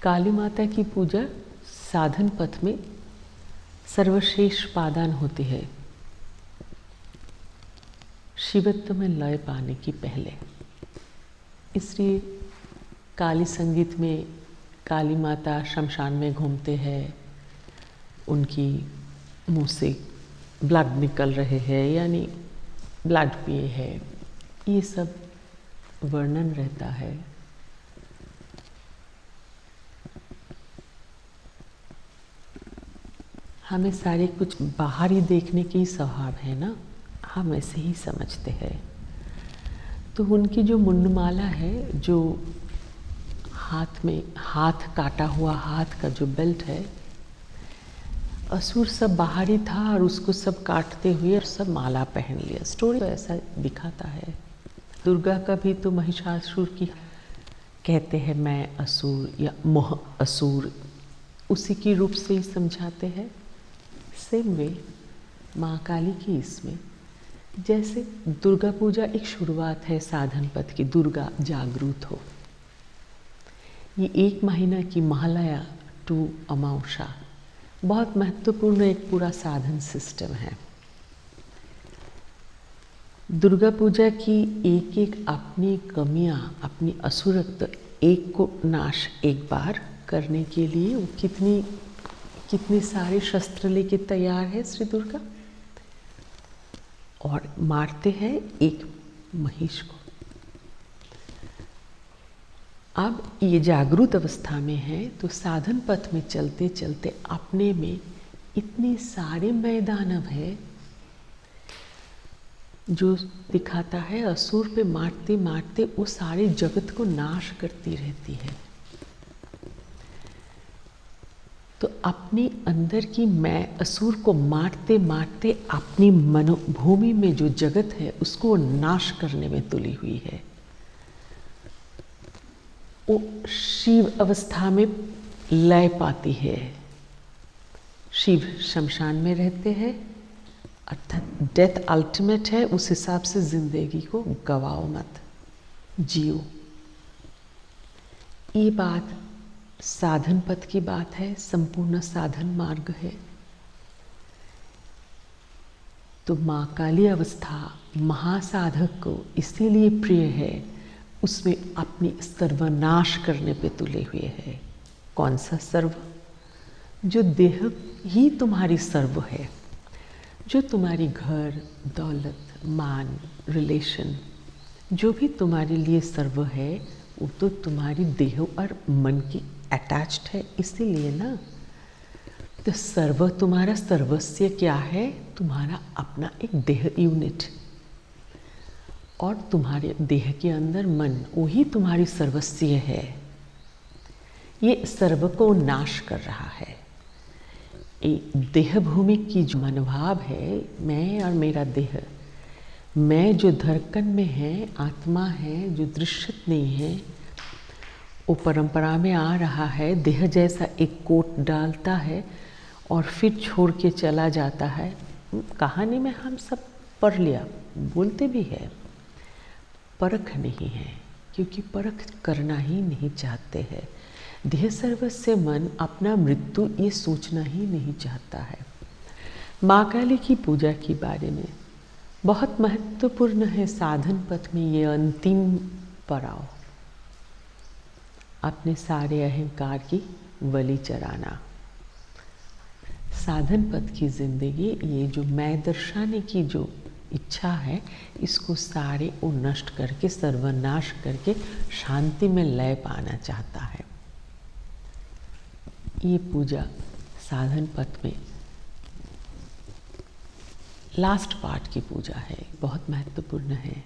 काली माता की पूजा साधन पथ में सर्वश्रेष्ठ पादान होती है शिवत्व में लय पाने की पहले। इसलिए काली संगीत में काली माता शमशान में घूमते हैं, उनकी मुंह से ब्लड निकल रहे हैं यानी ब्लड पिए हैं, ये सब वर्णन रहता है। हमें सारे कुछ बाहरी देखने की स्वभाव है ना, हम ऐसे ही समझते हैं। तो उनकी जो मुंडमाला है, जो हाथ में हाथ काटा हुआ हाथ का जो बेल्ट है, असुर सब बाहरी था और उसको सब काटते हुए और सब माला पहन लिया। स्टोरी तो ऐसा दिखाता है। दुर्गा का भी तो महिषासुर की कहते हैं मैं असुर या मोह असुर, उसी की रूप से ही समझाते हैं। सेम वे माँ काली की इसमें, जैसे दुर्गा पूजा एक शुरुआत है साधन पथ की, दुर्गा जागृत हो। ये 1 महीना की महालया टू अमावस्या बहुत महत्वपूर्ण एक पूरा साधन सिस्टम है। दुर्गा पूजा की एक एक अपनी कमियां, अपनी असुरत्व एक को नाश एक बार करने के लिए वो कितने सारे शस्त्र लेके तैयार है श्री दुर्गा, और मारते हैं एक महिष को। अब ये जागृत अवस्था में है तो साधन पथ में चलते चलते अपने में इतने सारे मैदानव है जो दिखाता है असुर पे मारते मारते वो सारे जगत को नाश करती रहती है। तो अपनी अंदर की मैं असुर को मारते मारते अपनी मनोभूमि में जो जगत है उसको नाश करने में तुली हुई है। वो शिव अवस्था में लय पाती है। शिव शमशान में रहते हैं, अर्थात डेथ अल्टीमेट है, उस हिसाब से जिंदगी को गवाओ मत, जियो। ये बात साधन पथ की बात है, संपूर्ण साधन मार्ग है। तो माँ काली अवस्था महासाधक को इसीलिए प्रिय है, उसमें अपनी सर्वनाश करने पे तुले हुए है। कौन सा सर्व? जो देह ही तुम्हारी सर्व है, जो तुम्हारी घर, दौलत, मान, रिलेशन, जो भी तुम्हारे लिए सर्व है वो तो तुम्हारी देह और मन की अटैच्ड है, इसीलिए ना। तो सर्व तुम्हारा सर्वस्व क्या है? तुम्हारा अपना एक देह यूनिट, और तुम्हारे देह के अंदर मन, वही तुम्हारी सर्वस्व है। ये सर्व को नाश कर रहा है। ये देह भूमि की जो मनोभाव है, मैं और मेरा देह, मैं जो धड़कन में है, आत्मा है जो दृश्यत नहीं है, वो परंपरा में आ रहा है। देह जैसा एक कोट डालता है और फिर छोड़ के चला जाता है। कहानी में हम सब पढ़ लिया, बोलते भी है। परख नहीं है, क्योंकि परख करना ही नहीं चाहते हैं। देह सर्वस्व मन अपना मृत्यु ये सोचना ही नहीं चाहता है। माँ काली की पूजा के बारे में बहुत महत्वपूर्ण है साधन पथ में ये अंतिम पड़ाव, अपने सारे अहंकार की बलि चढ़ाना। साधन पथ की जिंदगी, ये जो मैं दर्शाने की जो इच्छा है, इसको सारे वो नष्ट करके, सर्वनाश करके शांति में लय पाना चाहता है। ये पूजा साधन पथ में लास्ट पार्ट की पूजा है, बहुत महत्वपूर्ण है।